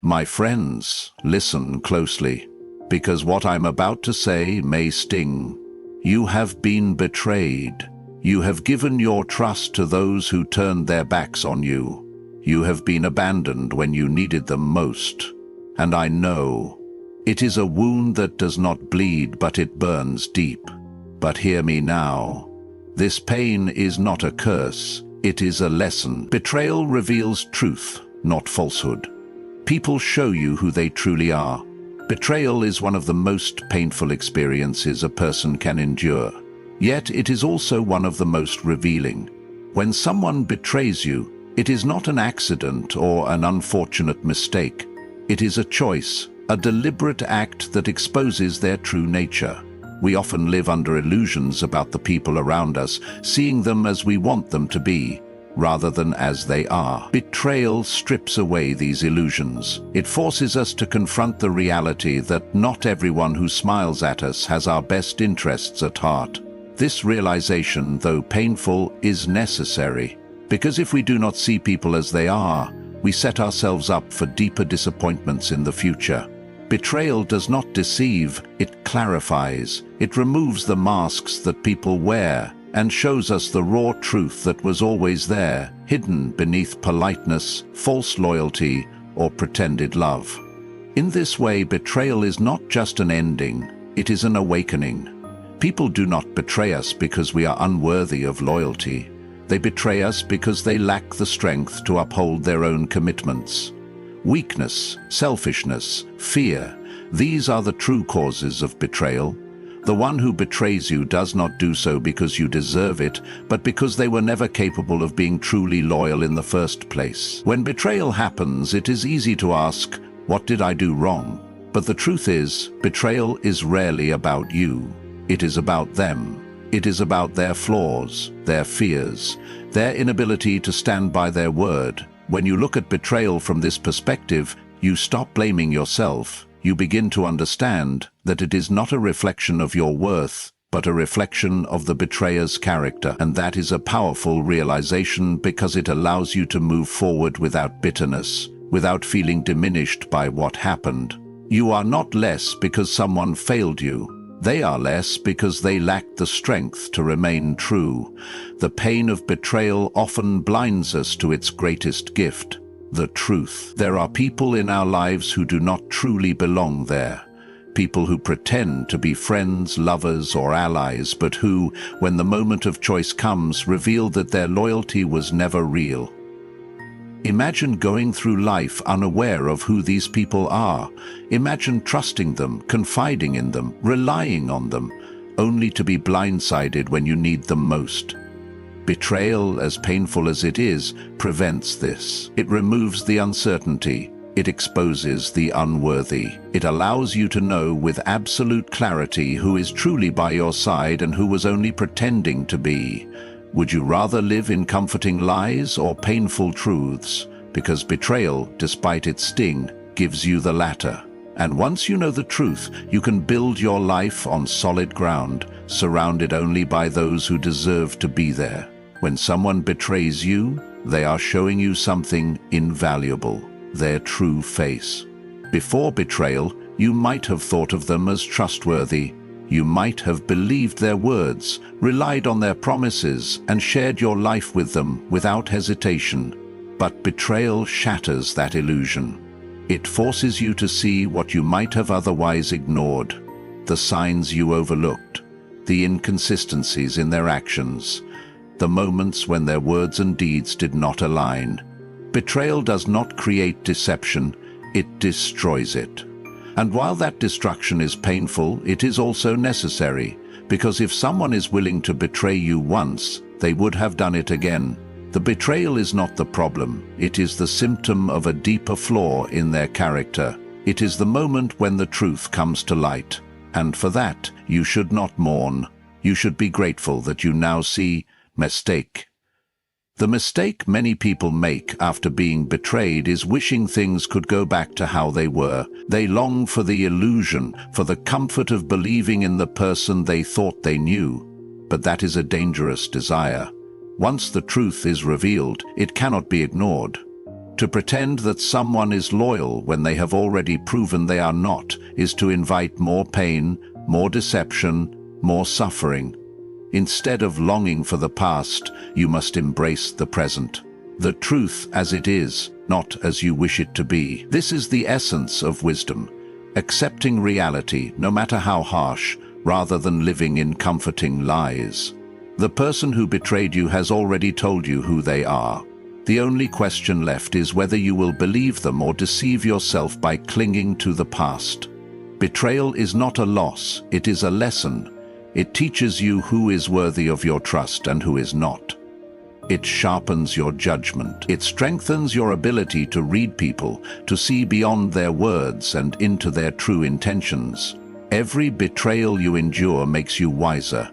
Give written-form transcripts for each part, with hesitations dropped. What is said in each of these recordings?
My friends, listen closely, because what I'm about to say may sting. You have been betrayed. You have given your trust to those who turned their backs on you. You have been abandoned when you needed them most. And I know, it is a wound that does not bleed, but it burns deep. But hear me now. This pain is not a curse, it is a lesson. Betrayal reveals truth, not falsehood. People show you who they truly are. Betrayal is one of the most painful experiences a person can endure. Yet it is also one of the most revealing. When someone betrays you, it is not an accident or an unfortunate mistake. It is a choice, a deliberate act that exposes their true nature. We often live under illusions about the people around us, seeing them as we want them to be, rather than as they are. Betrayal strips away these illusions. It forces us to confront the reality that not everyone who smiles at us has our best interests at heart. This realization, though painful, is necessary, because if we do not see people as they are, we set ourselves up for deeper disappointments in the future. Betrayal does not deceive, it clarifies. It removes the masks that people wear and shows us the raw truth that was always there, hidden beneath politeness, false loyalty, or pretended love. In this way, betrayal is not just an ending, it is an awakening. People do not betray us because we are unworthy of loyalty. They betray us because they lack the strength to uphold their own commitments. Weakness, selfishness, fear, these are the true causes of betrayal. The one who betrays you does not do so because you deserve it, but because they were never capable of being truly loyal in the first place. When betrayal happens, it is easy to ask, what did I do wrong? But the truth is, betrayal is rarely about you. It is about them. It is about their flaws, their fears, their inability to stand by their word. When you look at betrayal from this perspective, you stop blaming yourself. You begin to understand that it is not a reflection of your worth, but a reflection of the betrayer's character. And that is a powerful realization because it allows you to move forward without bitterness, without feeling diminished by what happened. You are not less because someone failed you. They are less because they lacked the strength to remain true. The pain of betrayal often blinds us to its greatest gift, the truth. There are people in our lives who do not truly belong there. People who pretend to be friends, lovers, or allies, but who, when the moment of choice comes, reveal that their loyalty was never real. Imagine going through life unaware of who these people are. Imagine trusting them, confiding in them, relying on them, only to be blindsided when you need them most. Betrayal, as painful as it is, prevents this. It removes the uncertainty. It exposes the unworthy. It allows you to know with absolute clarity who is truly by your side and who was only pretending to be. Would you rather live in comforting lies or painful truths? Because betrayal, despite its sting, gives you the latter. And once you know the truth, you can build your life on solid ground, surrounded only by those who deserve to be there. When someone betrays you, they are showing you something invaluable, their true face. Before betrayal, you might have thought of them as trustworthy. You might have believed their words, relied on their promises, and shared your life with them without hesitation. But betrayal shatters that illusion. It forces you to see what you might have otherwise ignored, the signs you overlooked, the inconsistencies in their actions, the moments when their words and deeds did not align. Betrayal does not create deception, it destroys it. And while that destruction is painful, it is also necessary, because if someone is willing to betray you once, they would have done it again. The betrayal is not the problem, it is the symptom of a deeper flaw in their character. It is the moment when the truth comes to light, and for that, you should not mourn. You should be grateful that you now see mistake. The mistake many people make after being betrayed is wishing things could go back to how they were. They long for the illusion, for the comfort of believing in the person they thought they knew. But that is a dangerous desire. Once the truth is revealed, it cannot be ignored. To pretend that someone is loyal when they have already proven they are not is to invite more pain, more deception, more suffering. Instead of longing for the past, you must embrace the present. The truth as it is, not as you wish it to be. This is the essence of wisdom. Accepting reality, no matter how harsh, rather than living in comforting lies. The person who betrayed you has already told you who they are. The only question left is whether you will believe them or deceive yourself by clinging to the past. Betrayal is not a loss, it is a lesson. It teaches you who is worthy of your trust and who is not. It sharpens your judgment. It strengthens your ability to read people, to see beyond their words and into their true intentions. Every betrayal you endure makes you wiser.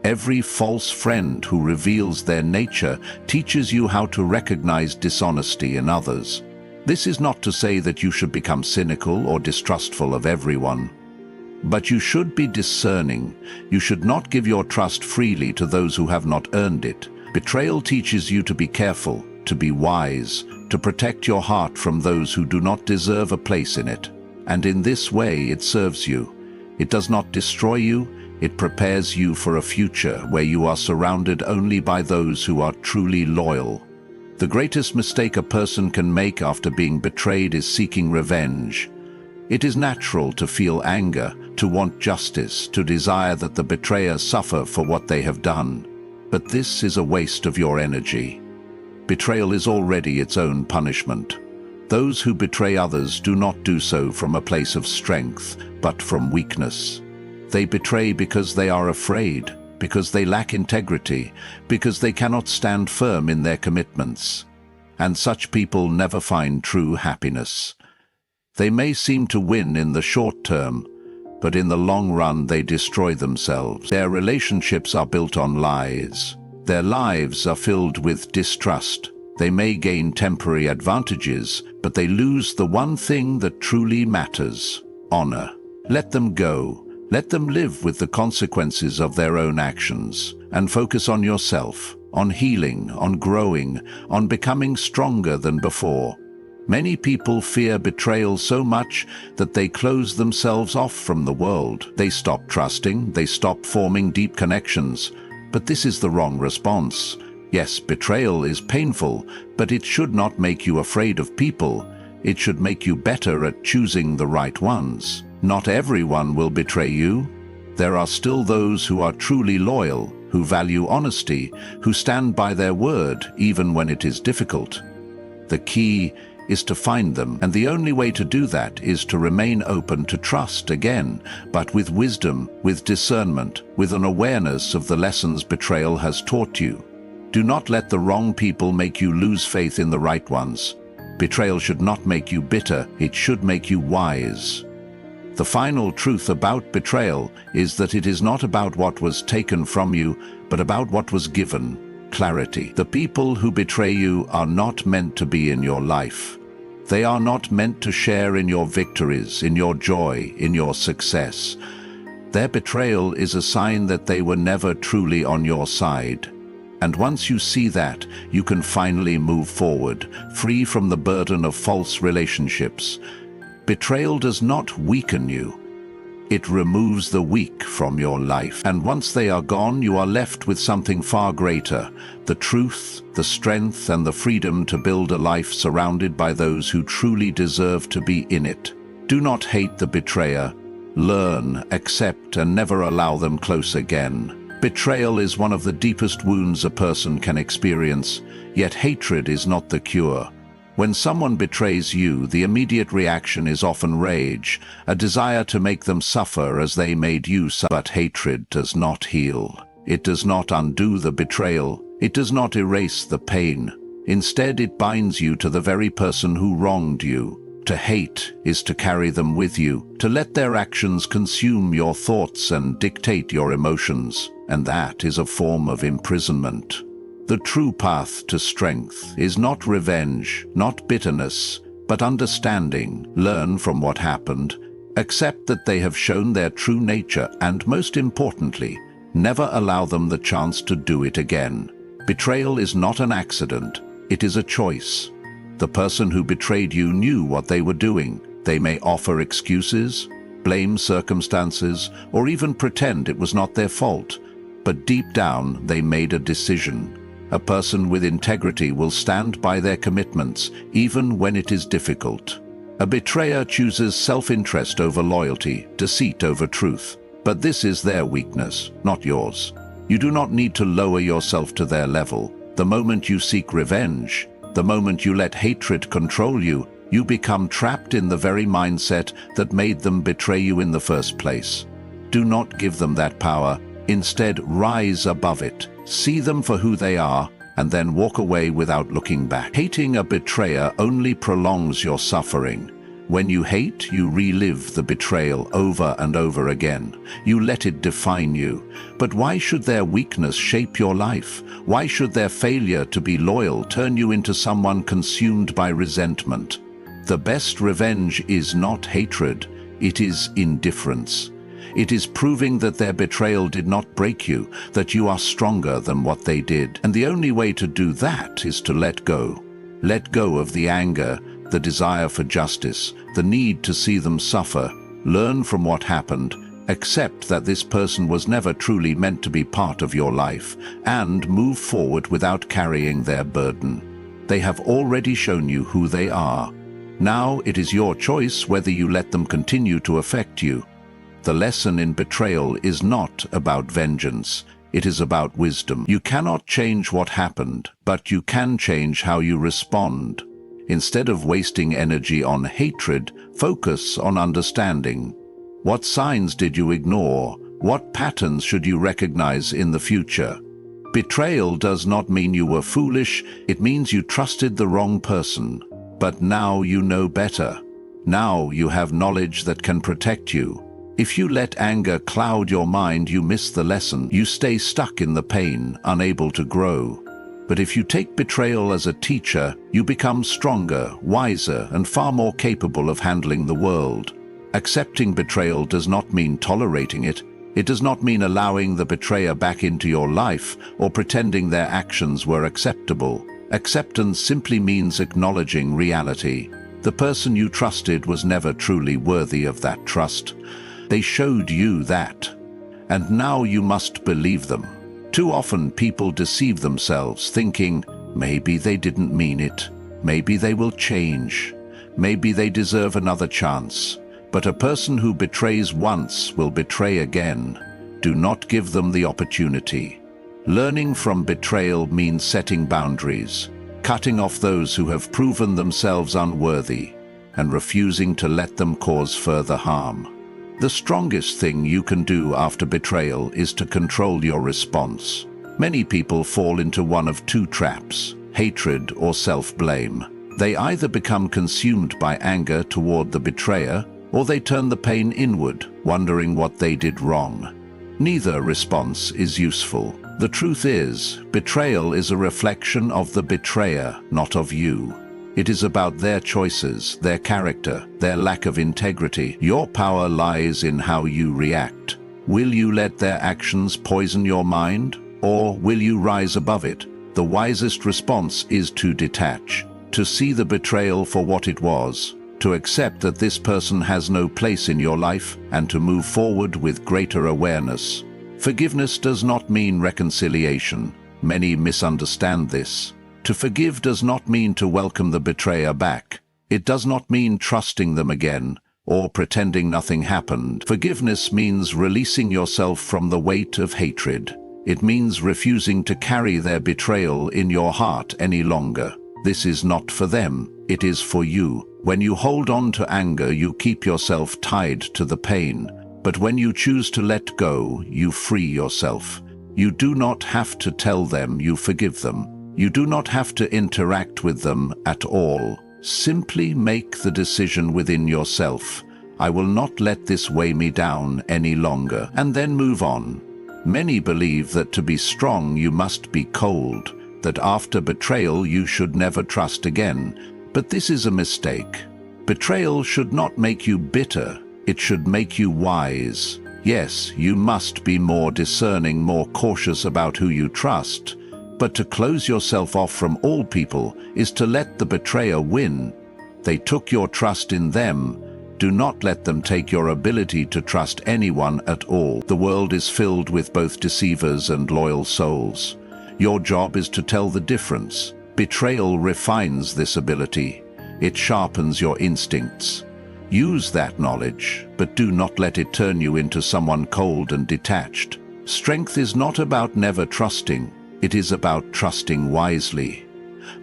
Every false friend who reveals their nature teaches you how to recognize dishonesty in others. This is not to say that you should become cynical or distrustful of everyone. But you should be discerning. You should not give your trust freely to those who have not earned it. Betrayal teaches you to be careful, to be wise, to protect your heart from those who do not deserve a place in it. And in this way it serves you. It does not destroy you. It prepares you for a future where you are surrounded only by those who are truly loyal. The greatest mistake a person can make after being betrayed is seeking revenge. It is natural to feel anger, to want justice, to desire that the betrayer suffer for what they have done. But this is a waste of your energy. Betrayal is already its own punishment. Those who betray others do not do so from a place of strength, but from weakness. They betray because they are afraid, because they lack integrity, because they cannot stand firm in their commitments. And such people never find true happiness. They may seem to win in the short term, but in the long run they destroy themselves. Their relationships are built on lies. Their lives are filled with distrust. They may gain temporary advantages, but they lose the one thing that truly matters: honor. Let them go. Let them live with the consequences of their own actions, and focus on yourself, on healing, on growing, on becoming stronger than before. Many people fear betrayal so much that they close themselves off from the world. They stop trusting, they stop forming deep connections. But this is the wrong response. Yes, betrayal is painful, but it should not make you afraid of people. It should make you better at choosing the right ones. Not everyone will betray you. There are still those who are truly loyal, who value honesty, who stand by their word even when it is difficult. The key is to find them, and the only way to do that is to remain open to trust again, but with wisdom, with discernment, with an awareness of the lessons betrayal has taught you. Do not let the wrong people make you lose faith in the right ones. Betrayal should not make you bitter, it should make you wise. The final truth about betrayal is that it is not about what was taken from you, but about what was given: clarity. The people who betray you are not meant to be in your life. They are not meant to share in your victories, in your joy, in your success. Their betrayal is a sign that they were never truly on your side. And once you see that, you can finally move forward, free from the burden of false relationships. Betrayal does not weaken you. It removes the weak from your life. And once they are gone, you are left with something far greater: the truth, the strength, and the freedom to build a life surrounded by those who truly deserve to be in it. Do not hate the betrayer. Learn, accept, and never allow them close again. Betrayal is one of the deepest wounds a person can experience, yet hatred is not the cure. When someone betrays you, the immediate reaction is often rage, a desire to make them suffer as they made you suffer. But hatred does not heal. It does not undo the betrayal. It does not erase the pain. Instead, it binds you to the very person who wronged you. To hate is to carry them with you, to let their actions consume your thoughts and dictate your emotions, and that is a form of imprisonment. The true path to strength is not revenge, not bitterness, but understanding. Learn from what happened, accept that they have shown their true nature, and most importantly, never allow them the chance to do it again. Betrayal is not an accident, it is a choice. The person who betrayed you knew what they were doing. They may offer excuses, blame circumstances, or even pretend it was not their fault. But deep down, they made a decision. A person with integrity will stand by their commitments, even when it is difficult. A betrayer chooses self-interest over loyalty, deceit over truth. But this is their weakness, not yours. You do not need to lower yourself to their level. The moment you seek revenge, the moment you let hatred control you, you become trapped in the very mindset that made them betray you in the first place. Do not give them that power. Instead, rise above it. See them for who they are, and then walk away without looking back. Hating a betrayer only prolongs your suffering. When you hate, you relive the betrayal over and over again. You let it define you. But why should their weakness shape your life? Why should their failure to be loyal turn you into someone consumed by resentment? The best revenge is not hatred, it is indifference. It is proving that their betrayal did not break you, that you are stronger than what they did. And the only way to do that is to let go. Let go of the anger, the desire for justice, the need to see them suffer. Learn from what happened. Accept that this person was never truly meant to be part of your life, and move forward without carrying their burden. They have already shown you who they are. Now it is your choice whether you let them continue to affect you. The lesson in betrayal is not about vengeance. It is about wisdom. You cannot change what happened, but you can change how you respond. Instead of wasting energy on hatred, focus on understanding. What signs did you ignore? What patterns should you recognize in the future? Betrayal does not mean you were foolish, it means you trusted the wrong person. But now you know better. Now you have knowledge that can protect you. If you let anger cloud your mind, you miss the lesson. You stay stuck in the pain, unable to grow. But if you take betrayal as a teacher, you become stronger, wiser, and far more capable of handling the world. Accepting betrayal does not mean tolerating it. It does not mean allowing the betrayer back into your life or pretending their actions were acceptable. Acceptance simply means acknowledging reality. The person you trusted was never truly worthy of that trust. They showed you that. And now you must believe them. Too often people deceive themselves, thinking, maybe they didn't mean it. Maybe they will change. Maybe they deserve another chance. But a person who betrays once will betray again. Do not give them the opportunity. Learning from betrayal means setting boundaries, cutting off those who have proven themselves unworthy, and refusing to let them cause further harm. The strongest thing you can do after betrayal is to control your response. Many people fall into one of two traps: hatred or self-blame. They either become consumed by anger toward the betrayer, or they turn the pain inward, wondering what they did wrong. Neither response is useful. The truth is, betrayal is a reflection of the betrayer, not of you. It is about their choices, their character, their lack of integrity. Your power lies in how you react. Will you let their actions poison your mind, or will you rise above it? The wisest response is to detach, to see the betrayal for what it was, to accept that this person has no place in your life, and to move forward with greater awareness. Forgiveness does not mean reconciliation. Many misunderstand this. To forgive does not mean to welcome the betrayer back. It does not mean trusting them again, or pretending nothing happened. Forgiveness means releasing yourself from the weight of hatred. It means refusing to carry their betrayal in your heart any longer. This is not for them, it is for you. When you hold on to anger, you keep yourself tied to the pain. But when you choose to let go, you free yourself. You do not have to tell them you forgive them. You do not have to interact with them at all. Simply make the decision within yourself. I will not let this weigh me down any longer, and then move on. Many believe that to be strong you must be cold, that after betrayal you should never trust again. But this is a mistake. Betrayal should not make you bitter. It should make you wise. Yes, you must be more discerning, more cautious about who you trust. But to close yourself off from all people is to let the betrayer win. They took your trust in them. Do not let them take your ability to trust anyone at all. The world is filled with both deceivers and loyal souls. Your job is to tell the difference. Betrayal refines this ability. It sharpens your instincts. Use that knowledge, but do not let it turn you into someone cold and detached. Strength is not about never trusting. It is about trusting wisely.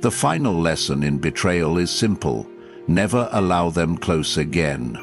The final lesson in betrayal is simple. Never allow them close again.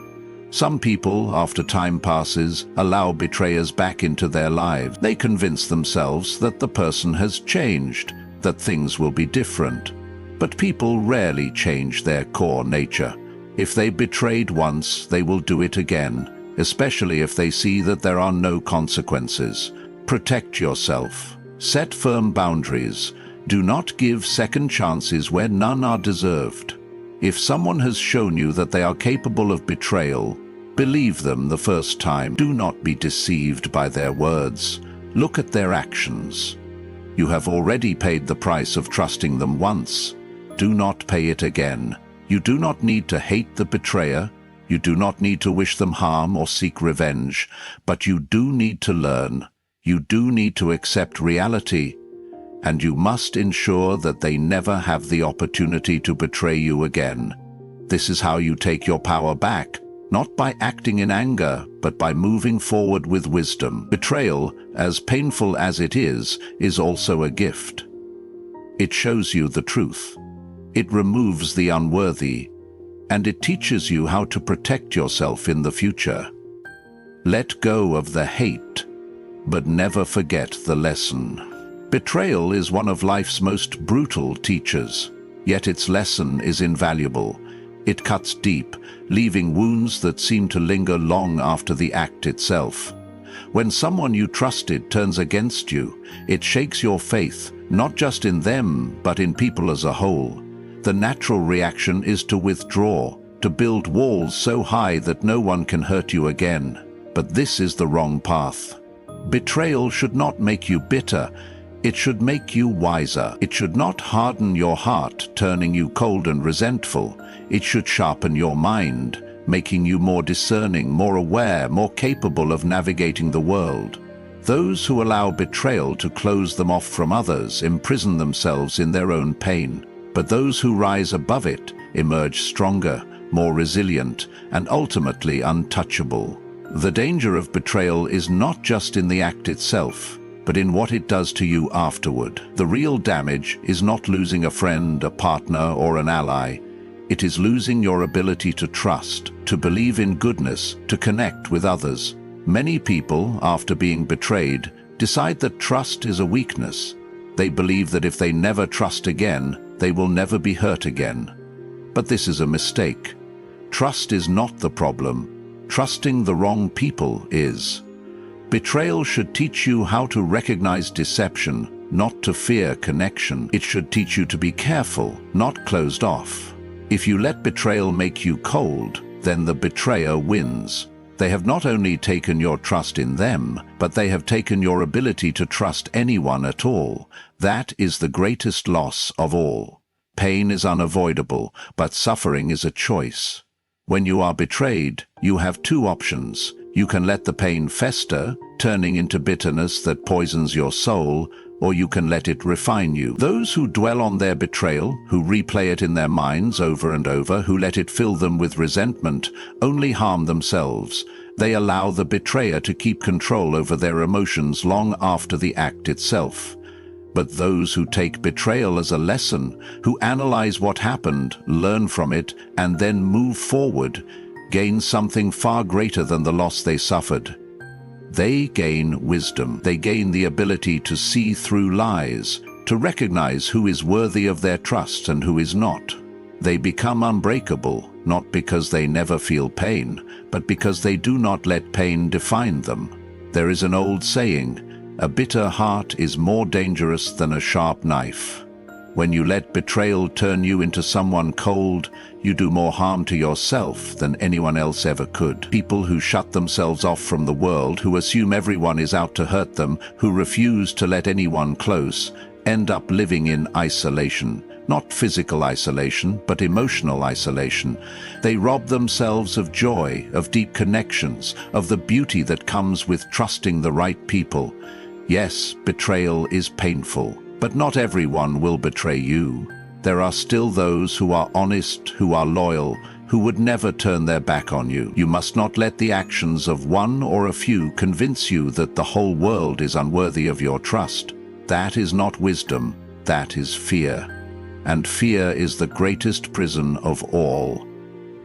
Some people, after time passes, allow betrayers back into their lives. They convince themselves that the person has changed, that things will be different. But people rarely change their core nature. If they betrayed once, they will do it again, especially if they see that there are no consequences. Protect yourself. Set firm boundaries. Do not give second chances where none are deserved. If someone has shown you that they are capable of betrayal, believe them the first time. Do not be deceived by their words. Look at their actions. You have already paid the price of trusting them once. Do not pay it again. You do not need to hate the betrayer. You do not need to wish them harm or seek revenge. But you do need to learn. You do need to accept reality. And you must ensure that they never have the opportunity to betray you again. This is how you take your power back, not by acting in anger, but by moving forward with wisdom. Betrayal, as painful as it is also a gift. It shows you the truth. It removes the unworthy, and it teaches you how to protect yourself in the future. Let go of the hate, but never forget the lesson. Betrayal is one of life's most brutal teachers, yet its lesson is invaluable. It cuts deep, leaving wounds that seem to linger long after the act itself. When someone you trusted turns against you, it shakes your faith, not just in them, but in people as a whole. The natural reaction is to withdraw, to build walls so high that no one can hurt you again. But this is the wrong path. Betrayal should not make you bitter. It should make you wiser. It should not harden your heart, turning you cold and resentful. It should sharpen your mind, making you more discerning, more aware, more capable of navigating the world. Those who allow betrayal to close them off from others imprison themselves in their own pain. But those who rise above it emerge stronger, more resilient, and ultimately untouchable. The danger of betrayal is not just in the act itself, but in what it does to you afterward. The real damage is not losing a friend, a partner, or an ally. It is losing your ability to trust, to believe in goodness, to connect with others. Many people, after being betrayed, decide that trust is a weakness. They believe that if they never trust again, they will never be hurt again. But this is a mistake. Trust is not the problem. Trusting the wrong people is. Betrayal should teach you how to recognize deception, not to fear connection. It should teach you to be careful, not closed off. If you let betrayal make you cold, then the betrayer wins. They have not only taken your trust in them, but they have taken your ability to trust anyone at all. That is the greatest loss of all. Pain is unavoidable, but suffering is a choice. When you are betrayed, you have two options. You can let the pain fester, turning into bitterness that poisons your soul, or you can let it refine you. Those who dwell on their betrayal, who replay it in their minds over and over, who let it fill them with resentment, only harm themselves. They allow the betrayer to keep control over their emotions long after the act itself. But those who take betrayal as a lesson, who analyze what happened, learn from it, and then move forward, gain something far greater than the loss they suffered. They gain wisdom. They gain the ability to see through lies, to recognize who is worthy of their trust and who is not. They become unbreakable, not because they never feel pain, but because they do not let pain define them. There is an old saying, "A bitter heart is more dangerous than a sharp knife." When you let betrayal turn you into someone cold, you do more harm to yourself than anyone else ever could. People who shut themselves off from the world, who assume everyone is out to hurt them, who refuse to let anyone close, end up living in isolation. Not physical isolation, but emotional isolation. They rob themselves of joy, of deep connections, of the beauty that comes with trusting the right people. Yes, betrayal is painful, but not everyone will betray you. There are still those who are honest, who are loyal, who would never turn their back on you. You must not let the actions of one or a few convince you that the whole world is unworthy of your trust. That is not wisdom, that is fear. And fear is the greatest prison of all.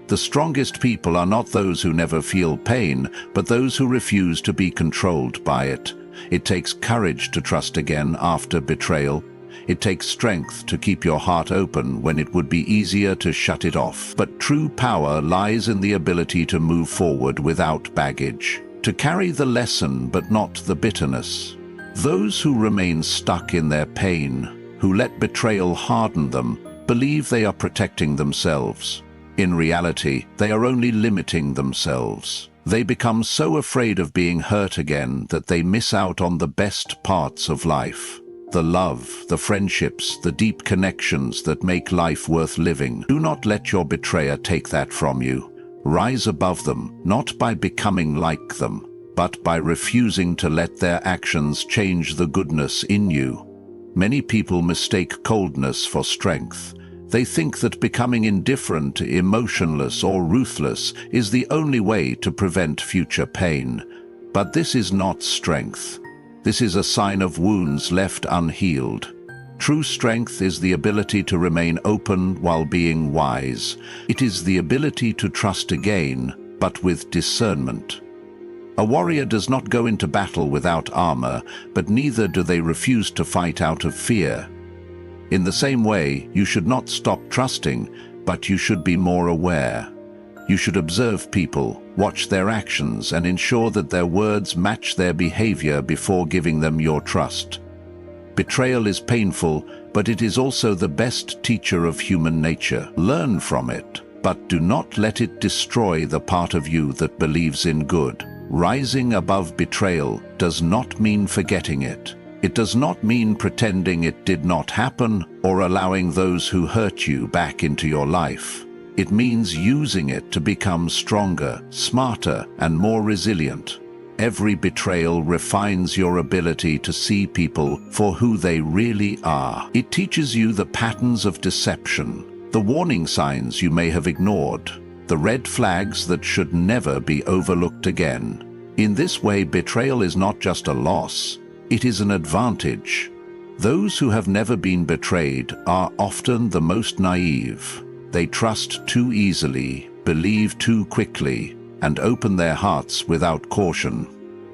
The strongest people are not those who never feel pain, but those who refuse to be controlled by it. It takes courage to trust again after betrayal. It takes strength to keep your heart open when it would be easier to shut it off. But true power lies in the ability to move forward without baggage, to carry the lesson but not the bitterness. Those who remain stuck in their pain, who let betrayal harden them, believe they are protecting themselves. In reality, they are only limiting themselves. They become so afraid of being hurt again that they miss out on the best parts of life. The love, the friendships, the deep connections that make life worth living. Do not let your betrayer take that from you. Rise above them, not by becoming like them, but by refusing to let their actions change the goodness in you. Many people mistake coldness for strength. They think that becoming indifferent, emotionless, or ruthless is the only way to prevent future pain. But this is not strength. This is a sign of wounds left unhealed. True strength is the ability to remain open while being wise. It is the ability to trust again, but with discernment. A warrior does not go into battle without armor, but neither do they refuse to fight out of fear. In the same way, you should not stop trusting, but you should be more aware. You should observe people, watch their actions, and ensure that their words match their behavior before giving them your trust. Betrayal is painful, but it is also the best teacher of human nature. Learn from it, but do not let it destroy the part of you that believes in good. Rising above betrayal does not mean forgetting it. It does not mean pretending it did not happen or allowing those who hurt you back into your life. It means using it to become stronger, smarter, and more resilient. Every betrayal refines your ability to see people for who they really are. It teaches you the patterns of deception, the warning signs you may have ignored, the red flags that should never be overlooked again. In this way, betrayal is not just a loss, it is an advantage. Those who have never been betrayed are often the most naive. They trust too easily, believe too quickly, and open their hearts without caution.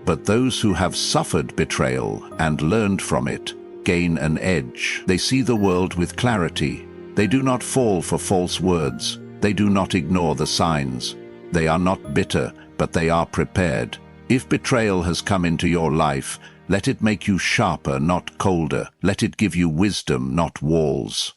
But those who have suffered betrayal and learned from it gain an edge. They see the world with clarity. They do not fall for false words. They do not ignore the signs. They are not bitter, but they are prepared. If betrayal has come into your life, let it make you sharper, not colder. Let it give you wisdom, not walls.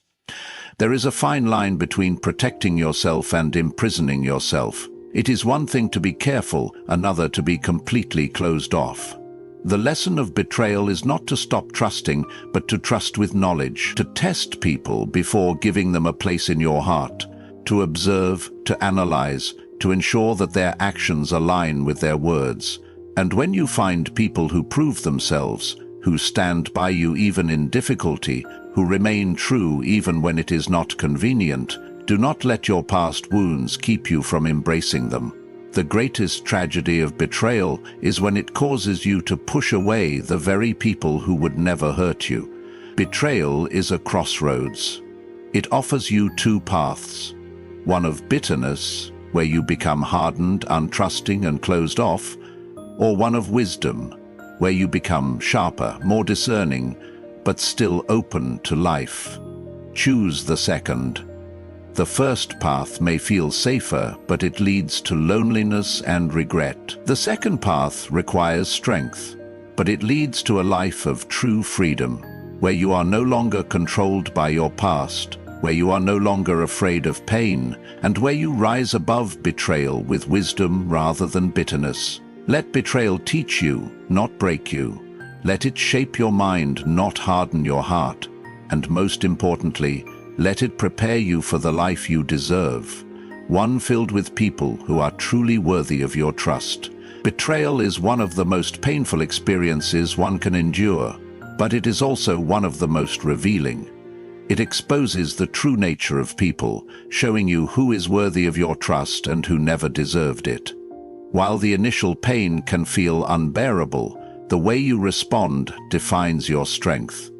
There is a fine line between protecting yourself and imprisoning yourself. It is one thing to be careful, another to be completely closed off. The lesson of betrayal is not to stop trusting, but to trust with knowledge, to test people before giving them a place in your heart, to observe, to analyze, to ensure that their actions align with their words. And when you find people who prove themselves, who stand by you even in difficulty, who remain true even when it is not convenient, do not let your past wounds keep you from embracing them. The greatest tragedy of betrayal is when it causes you to push away the very people who would never hurt you. Betrayal is a crossroads. It offers you two paths. One of bitterness, where you become hardened, untrusting, and closed off, or one of wisdom, where you become sharper, more discerning, but still open to life. Choose the second. The first path may feel safer, but it leads to loneliness and regret. The second path requires strength, but it leads to a life of true freedom, where you are no longer controlled by your past, where you are no longer afraid of pain, and where you rise above betrayal with wisdom rather than bitterness. Let betrayal teach you, not break you. Let it shape your mind, not harden your heart. And most importantly, let it prepare you for the life you deserve, one filled with people who are truly worthy of your trust. Betrayal is one of the most painful experiences one can endure, but it is also one of the most revealing. It exposes the true nature of people, showing you who is worthy of your trust and who never deserved it. While the initial pain can feel unbearable, the way you respond defines your strength.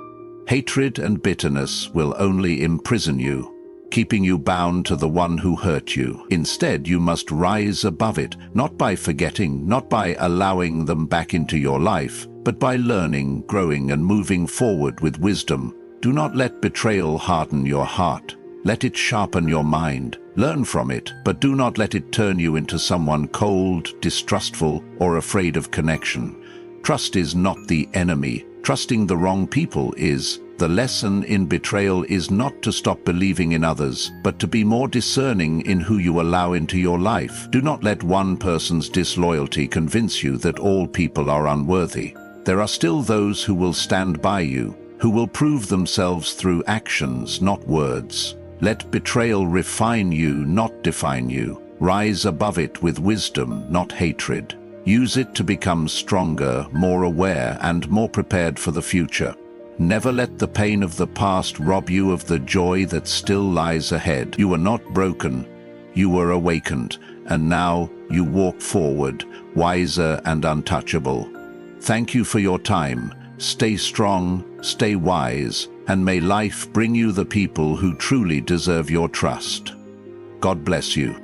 Hatred and bitterness will only imprison you, keeping you bound to the one who hurt you. Instead, you must rise above it, not by forgetting, not by allowing them back into your life, but by learning, growing, and moving forward with wisdom. Do not let betrayal harden your heart. Let it sharpen your mind. Learn from it, but do not let it turn you into someone cold, distrustful, or afraid of connection. Trust is not the enemy. Trusting the wrong people is. The lesson in betrayal is not to stop believing in others, but to be more discerning in who you allow into your life. Do not let one person's disloyalty convince you that all people are unworthy. There are still those who will stand by you, who will prove themselves through actions, not words. Let betrayal refine you, not define you. Rise above it with wisdom, not hatred. Use it to become stronger, more aware, and more prepared for the future. Never let the pain of the past rob you of the joy that still lies ahead. You were not broken. You were awakened, and now you walk forward, wiser and untouchable. Thank you for your time. Stay strong, stay wise, and may life bring you the people who truly deserve your trust. God bless you.